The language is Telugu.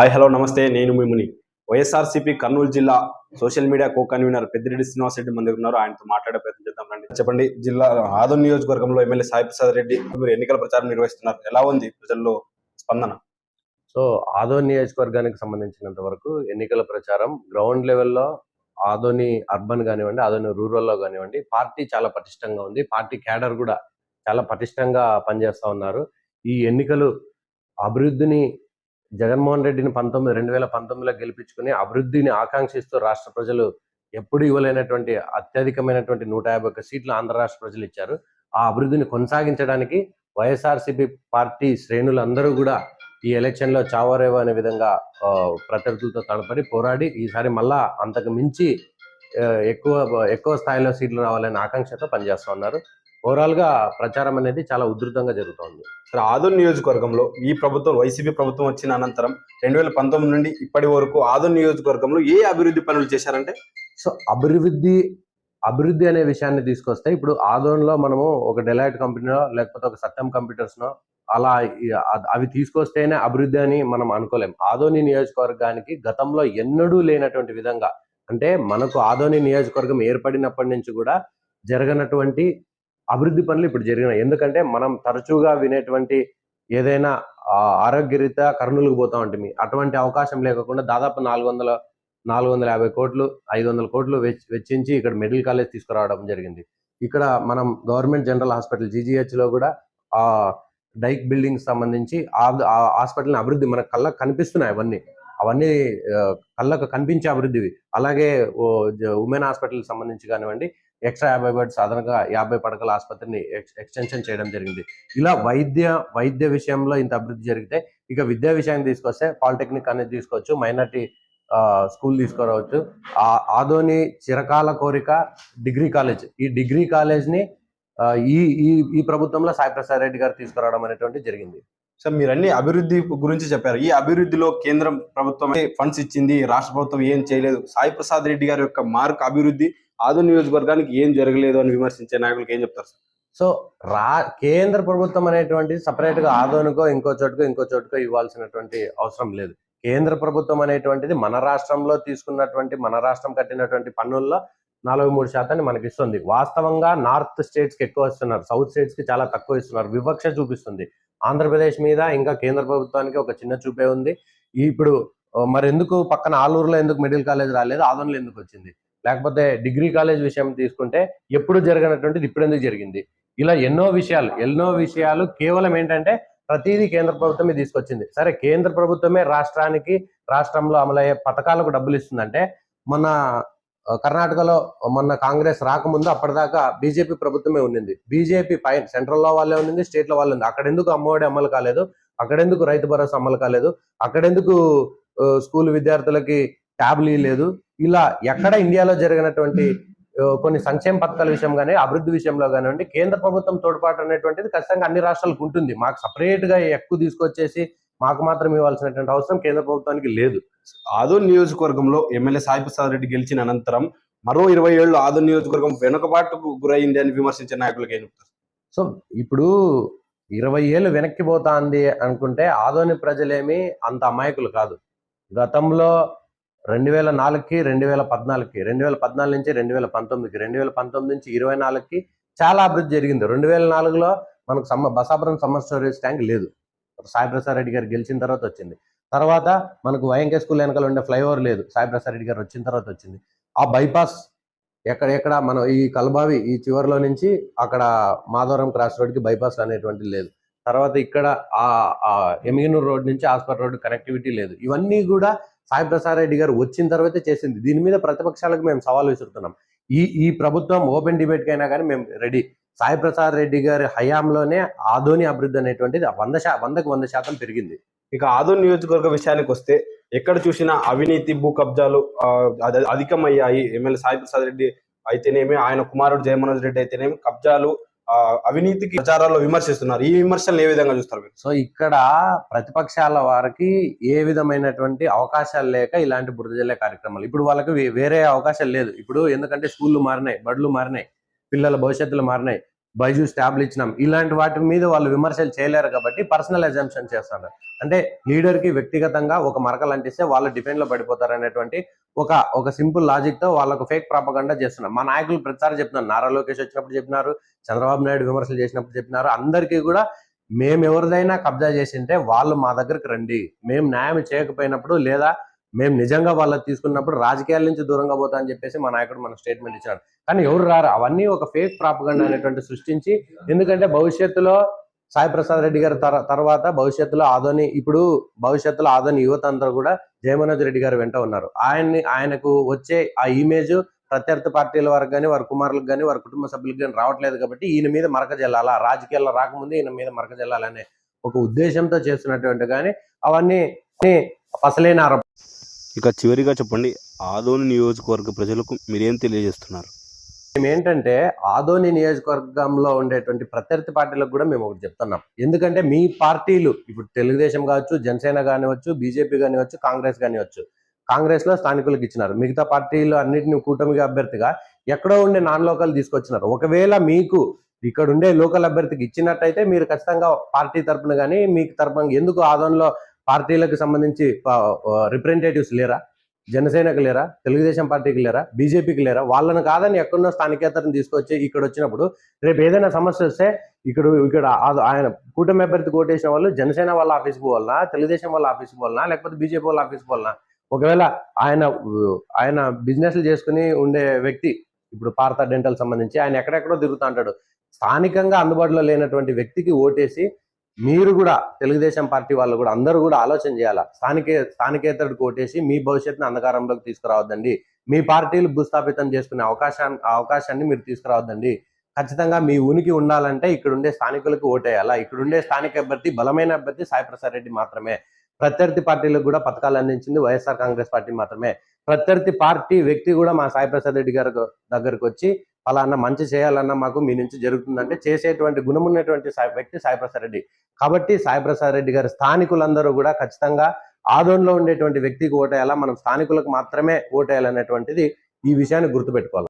హాయ్ హలో నమస్తే. నేను మీ ముని. వైఎస్ఆర్సీపీ కర్నూలు జిల్లా social media co convener Peddireddy Srinivasareddy మన దగ్గర ఉన్నారు. ఆయనతో మాట్లాడే ప్రయత్నం చేద్దాం రండి. చెప్పండి, జిల్లా ఆదోని నియోజకవర్గంలో ఎమ్మెల్యే సాయి ప్రసాద్ రెడ్డి మీరు ఎన్నికల ప్రచారం నిర్వహిస్తున్నారు. ఎలా ఉంది ప్రజల్లో స్పందన? సో ఆదోని నియోజకవర్గానికి సంబంధించినంత వరకు ఎన్నికల ప్రచారం గ్రౌండ్ లెవెల్లో ఆదోని అర్బన్ కానివ్వండి, ఆదోని రూరల్లో కానివ్వండి, పార్టీ చాలా పటిష్టంగా ఉంది. పార్టీ క్యాడర్ కూడా చాలా పటిష్టంగా పనిచేస్తా ఉన్నారు. ఈ ఎన్నికలు అభివృద్ధిని జగన్మోహన్ రెడ్డిని 2019లో గెలిపించుకుని అభివృద్ధిని ఆకాంక్షిస్తూ రాష్ట్ర ప్రజలు ఎప్పుడు ఇవ్వలేనటువంటి అత్యధికమైనటువంటి 151 సీట్లు ఆంధ్ర రాష్ట్ర ప్రజలు ఇచ్చారు. ఆ అభివృద్ధిని కొనసాగించడానికి వైఎస్ఆర్సీపీ పార్టీ శ్రేణులందరూ కూడా ఈ ఎలక్షన్లో చావరేవో అనే విధంగా ప్రత్యర్థులతో తడపడి పోరాడి ఈసారి మళ్ళా అంతకు మించి ఎక్కువ స్థాయిలో సీట్లు రావాలనే ఆకాంక్షతో పనిచేస్తూ ఉన్నారు. ఓవరాల్ గా ప్రచారం అనేది చాలా ఉధృతంగా జరుగుతోంది. సరే, ఆదోని నియోజకవర్గంలో ఈ ప్రభుత్వం వైసీపీ ప్రభుత్వం వచ్చిన అనంతరం 2019 నుండి ఇప్పటి వరకు ఆదోని నియోజకవర్గంలో ఏ అభివృద్ధి పనులు చేశారంటే? సో అభివృద్ధి అనే విషయాన్ని తీసుకొస్తే ఇప్పుడు ఆదోన్లో మనము ఒక డెలైట్ కంపెనీనో లేకపోతే ఒక సత్యం కంప్యూటర్స్నో అలా అవి తీసుకొస్తేనే అభివృద్ధి అని మనం అనుకోలేం. ఆదోని నియోజకవర్గానికి గతంలో ఎన్నడూ లేనటువంటి విధంగా, అంటే మనకు ఆదోని నియోజకవర్గం ఏర్పడినప్పటి నుంచి కూడా జరగనటువంటి అభివృద్ధి పనులు ఇప్పుడు జరిగినాయి. ఎందుకంటే మనం తరచుగా వినేటువంటి ఏదైనా ఆరోగ్యరీత్యా కర్నూలుకు పోతా ఉంటుంది. అటువంటి అవకాశం లేకుండా దాదాపు 450 కోట్లు 500 కోట్లు వెచ్చించి ఇక్కడ మెడికల్ కాలేజ్ తీసుకురావడం జరిగింది. ఇక్కడ మనం గవర్నమెంట్ జనరల్ హాస్పిటల్ GGH లో కూడా ఆ డైక్ బిల్డింగ్ సంబంధించి ఆ హాస్పిటల్ అభివృద్ధి మన కళ్ళకు కనిపిస్తున్నాయి. అవన్నీ కళ్ళకు కనిపించే అభివృద్ధివి. అలాగే ఉమెన్ హాస్పిటల్ సంబంధించి కానివ్వండి, ఎక్స్ట్రా 50 బెడ్స్ అదనంగా 50 పడకల ఆసుపత్రిని ఎక్స్టెన్షన్ చేయడం జరిగింది. ఇలా వైద్య విషయంలో ఇంత అభివృద్ధి జరిగితే, ఇక విద్యా విషయాన్ని తీసుకొస్తే పాలిటెక్నిక్ అనేది తీసుకోవచ్చు, మైనార్టీ స్కూల్ తీసుకురావచ్చు. ఆదోని చిరకాల కోరిక డిగ్రీ కాలేజ్. ఈ డిగ్రీ కాలేజ్ ని ఈ ప్రభుత్వంలో సాయి ప్రసాద్ రెడ్డి గారు తీసుకురావడం అనేటువంటి జరిగింది. సార్, మీరు అన్ని అభివృద్ధి గురించి చెప్పారు. ఈ అభివృద్ధిలో కేంద్రం ప్రభుత్వం ఫండ్స్ ఇచ్చింది, రాష్ట్ర ప్రభుత్వం ఏం చేయలేదు. సాయి ప్రసాద్ రెడ్డి గారి యొక్క మార్క్ అభివృద్ధి ఆదోని నియోజకవర్గానికి ఏం జరగలేదు అని విమర్శించే నాయకులకు ఏం చెప్తారు సార్? సో కేంద్ర ప్రభుత్వం అనేటువంటి సపరేట్ గా ఆదోనికో ఇంకో చోటుకో ఇవ్వాల్సినటువంటి అవసరం లేదు. కేంద్ర ప్రభుత్వం అనేటువంటిది మన రాష్ట్రంలో తీసుకున్నటువంటి, మన రాష్ట్రం కట్టినటువంటి పన్నుల్లో 43% మనకి ఇస్తుంది. వాస్తవంగా నార్త్ స్టేట్స్ కి ఎక్కువ ఇస్తున్నారు, సౌత్ స్టేట్స్ కి చాలా తక్కువ ఇస్తున్నారు. వివక్ష చూపిస్తుంది. ఆంధ్రప్రదేశ్ మీద ఇంకా కేంద్ర ప్రభుత్వానికి ఒక చిన్న చూపే ఉంది. ఇప్పుడు మరి ఎందుకు పక్కన ఆలూరులో ఎందుకు మెడికల్ కాలేజ్ రాలేదు, ఆదోనిలో ఎందుకు వచ్చింది? లేకపోతే డిగ్రీ కాలేజ్ విషయం తీసుకుంటే ఎప్పుడు జరగనటువంటిది ఇప్పుడు ఎందుకు జరిగింది? ఇలా ఎన్నో విషయాలు కేవలం ఏంటంటే ప్రతిదీ కేంద్ర ప్రభుత్వమే తీసుకొచ్చింది. సరే, కేంద్ర ప్రభుత్వమే రాష్ట్రంలో అమలయ్యే పథకాలకు డబ్బులు ఇస్తుందంటే, మొన్న కర్ణాటకలో మొన్న కాంగ్రెస్ రాకముందు అప్పటిదాకా బీజేపీ ప్రభుత్వమే ఉండింది. బీజేపీ పైన సెంట్రల్ లో వాళ్ళే ఉండింది, స్టేట్ లో వాళ్ళే ఉంది. అక్కడెందుకు అమ్మఒడి అమలు కాలేదు? అక్కడెందుకు రైతు భరోసా అమలు కాలేదు? అక్కడెందుకు స్కూల్ విద్యార్థులకి ట్యాబ్లు లేదు? ఇలా ఎక్కడ ఇండియాలో జరిగినటువంటి కొన్ని సంక్షేమ పథకాల విషయం కానీ, అభివృద్ధి విషయంలో కానివ్వండి, కేంద్ర ప్రభుత్వం తోడ్పాటు అనేటువంటిది ఖచ్చితంగా అన్ని రాష్ట్రాలకు ఉంటుంది. మాకు సపరేట్ గా ఎక్కువ తీసుకొచ్చేసి మాకు మాత్రం ఇవ్వాల్సినటువంటి అవసరం కేంద్ర ప్రభుత్వానికి లేదు. ఆదోని నియోజకవర్గంలో ఎమ్మెల్యే సాయి ప్రసాద్ రెడ్డి గెలిచిన అనంతరం మరో 20 ఏళ్ళు ఆదోని నియోజకవర్గం వెనుకబాటుకు గురైంది అని విమర్శించే నాయకులకు ఏం చెప్తారు? సో ఇప్పుడు 20 ఏళ్ళు వెనక్కి పోతాంది అనుకుంటే ఆదోని ప్రజలేమి అంత అమాయకులు కాదు. గతంలో 2004కి 2014కి 2014 నుంచి 2019కి 2019 నుంచి 24కి చాలా అభివృద్ధి జరిగింది. 2004లో మనకు బసాపురం సమ్మర్ స్టోరేజ్ ట్యాంక్ లేదు, సాయి ప్రసాద్ రెడ్డి గారు గెలిచిన తర్వాత వచ్చింది. తర్వాత మనకు వైఎంకే స్కూల్ వెనకాల ఉండే ఫ్లైఓవర్ లేదు, సాయి ప్రసాద్ రెడ్డి గారు వచ్చిన తర్వాత వచ్చింది. ఆ బైపాస్ ఎక్కడ మనం ఈ కల్బావి ఈ చివరిలో నుంచి అక్కడ మాధవరం క్రాస్ రోడ్కి బైపాస్ అనేటువంటి లేదు. తర్వాత ఇక్కడ ఆ ఎమిగనూరు రోడ్ నుంచి హాస్పిటల్ రోడ్ కనెక్టివిటీ లేదు. ఇవన్నీ కూడా సాయి ప్రసాద్ రెడ్డి గారు వచ్చిన తర్వాతే చేసింది. దీని మీద ప్రతిపక్షాలకు మేము సవాల్ విసురుతున్నాం. ఈ ప్రభుత్వం ఓపెన్ డిబేట్ కైనా కానీ మేము రెడీ. సాయి ప్రసాద్ రెడ్డి గారి హయాంలోనే ఆదోని అభివృద్ధి అనేటువంటిది 100% పెరిగింది. ఇక ఆదోని నియోజకవర్గ విషయానికి వస్తే, ఎక్కడ చూసినా అవినీతి, భూ కబ్జాలు అధికమయ్యాయి. ఎమ్మెల్యే సాయి ప్రసాద్ రెడ్డి అయితేనేమి, ఆయన కుమారుడు జయమనోజ్ రెడ్డి అయితేనేమి కబ్జాలు, అవినీతికి ప్రచారాల్లో విమర్శిస్తున్నారు. ఈ విమర్శలు ఏ విధంగా చూస్తారు మీరు? సో ఇక్కడ ప్రతిపక్షాల వారికి ఏ విధమైనటువంటి అవకాశాలు లేక ఇలాంటి బురద జల్లే కార్యక్రమాలు. ఇప్పుడు వాళ్ళకి వేరే అవకాశాలు లేదు. ఇప్పుడు ఎందుకంటే స్కూళ్ళు మారినాయి, బడులు మారినాయి, పిల్లల భవిష్యత్తులు మారినాయి. బైజూస్ ట్యాబ్లు ఇచ్చినాం, ఇలాంటి వాటి మీద వాళ్ళు విమర్శలు చేయలేరు కాబట్టి పర్సనల్ అజంప్షన్ చేస్తున్నారు. అంటే లీడర్ కి వ్యక్తిగతంగా ఒక మరకలు అంటిస్తే వాళ్ళు డిఫెండ్ లో పడిపోతారు అనేటువంటి ఒక సింపుల్ లాజిక్ తో వాళ్ళకు ఫేక్ ప్రాపగండా చేస్తున్నారు. మా నాయకులు ప్రతిసారి చెప్తున్నారు, నారా లోకేష్ వచ్చినప్పుడు చెప్పినారు, చంద్రబాబు నాయుడు విమర్శలు చేసినప్పుడు చెప్పినారు, అందరికీ కూడా మేము ఎవరిదైనా కబ్జా చేసింటే వాళ్ళు మా దగ్గరికి రండి, మేము న్యాయం చేయకపోయినప్పుడు లేదా మేము నిజంగా వాళ్ళకి తీసుకున్నప్పుడు రాజకీయాల నుంచి దూరంగా పోతా అని చెప్పేసి మా నాయకుడు మన స్టేట్మెంట్ ఇచ్చాడు. కానీ ఎవరు రారు, అవన్నీ ఒక ఫేక్ ప్రాపగండా అనేటువంటి సృష్టించి, ఎందుకంటే భవిష్యత్తులో సాయి ప్రసాద్ రెడ్డి గారి తర్వాత భవిష్యత్తులో ఆదోని, ఇప్పుడు భవిష్యత్తులో ఆదోని యువత అందరూ కూడా జయమనోజ్ రెడ్డి గారు వెంట ఉన్నారు. ఆయనకు వచ్చే ఆ ఇమేజ్ ప్రత్యర్థి పార్టీల వారికి కానీ వారి కుమారులకు కానీ వారి కుటుంబ సభ్యులకు కానీ రావట్లేదు కాబట్టి ఈయన మీద మరక జల్లాలా, రాజకీయాల్లో రాకముందే ఈయన మీద మరక జల్లాలనే ఒక ఉద్దేశంతో చేస్తున్నటువంటి కానీ అవన్నీ అసలైన ఆరోపణ. ఇక చివరిగా చెప్పండి, ఆదోని నియోజకవర్గ ప్రజలకు మీరేం తెలియజేస్తున్నారు? ఏంటంటే ఆదోని నియోజకవర్గంలో ఉండేటువంటి ప్రత్యర్థి పార్టీలకు కూడా మేము ఒకటి చెప్తున్నాం. ఎందుకంటే మీ పార్టీలు ఇప్పుడు తెలుగుదేశం కావచ్చు, జనసేన కానివచ్చు, బీజేపీ కానివచ్చు, కాంగ్రెస్ కానివచ్చు, కాంగ్రెస్ లో స్థానికులకు ఇచ్చినారు, మిగతా పార్టీలు అన్నింటినీ కూటమిగా అభ్యర్థిగా ఎక్కడో ఉండే నాన్ లోకల్ తీసుకొచ్చినారు. ఒకవేళ మీకు ఇక్కడ ఉండే లోకల్ అభ్యర్థికి ఇచ్చినట్టయితే మీరు ఖచ్చితంగా పార్టీ తరపున కానీ మీకు తరపున, ఎందుకు ఆదోన్లో పార్టీలకు సంబంధించి రిప్రజెంటేటివ్స్ లేరా? జనసేనకు లేరా? తెలుగుదేశం పార్టీకి లేరా? బీజేపీకి లేరా? వాళ్ళని కాదని ఎక్కడున్న స్థానికేతరని తీసుకొచ్చి ఇక్కడ వచ్చినప్పుడు రేపు ఏదైనా సమస్య వస్తే ఇక్కడ ఆయన కూటమి అభ్యర్థి కోటేసిన వాళ్ళు జనసేన వాళ్ళ ఆఫీస్కి పోవాలన్నా, తెలుగుదేశం వాళ్ళ ఆఫీస్కి పోవాలన్నా, లేకపోతే బీజేపీ వాళ్ళ ఆఫీస్కి పోవాలన్నా? ఒకవేళ ఆయన బిజినెస్లు చేసుకుని ఉండే వ్యక్తి, ఇప్పుడు పార్థ డెంటల్ సంబంధించి ఆయన ఎక్కడెక్కడో తిరుగుతూ ఉంటాడు, స్థానికంగా అందుబాటులో లేనటువంటి వ్యక్తికి ఓటేసి మీరు కూడా తెలుగుదేశం పార్టీ వాళ్ళు కూడా అందరూ కూడా ఆలోచన చేయాలా. స్థానికేతరుడికి ఓటేసి మీ భవిష్యత్తును అంధకారంలోకి తీసుకురావద్దండి. మీ పార్టీలు భూస్థాపితం చేసుకునే అవకాశాన్ని మీరు తీసుకురావద్దండి. ఖచ్చితంగా మీ ఉనికి ఉండాలంటే ఇక్కడ ఉండే స్థానికులకు ఓటేయాలా. ఇక్కడ ఉండే స్థానిక అభ్యర్థి, బలమైన అభ్యర్థి సాయి ప్రసాద్ రెడ్డి మాత్రమే. ప్రత్యర్థి పార్టీలకు కూడా పథకాలు అందించింది వైఎస్ఆర్ కాంగ్రెస్ పార్టీ మాత్రమే. ప్రత్యర్థి పార్టీ వ్యక్తి కూడా మా సాయి ప్రసాద్ రెడ్డి గారి దగ్గరకు వచ్చి అలా మంచి చేయాలన్నా మాకు మీ నుంచి జరుగుతుందంటే చేసేటువంటి గుణం ఉన్నటువంటి వ్యక్తి సాయి ప్రసాద్ రెడ్డి. కాబట్టి సాయి ప్రసాద్ రెడ్డి గారి స్థానికులందరూ కూడా ఖచ్చితంగా ఆదోన్లో ఉండేటువంటి వ్యక్తికి ఓటేయాలా, మనం స్థానికులకు మాత్రమే ఓటేయాలనేటువంటిది ఈ విషయాన్ని గుర్తుపెట్టుకోవాలి.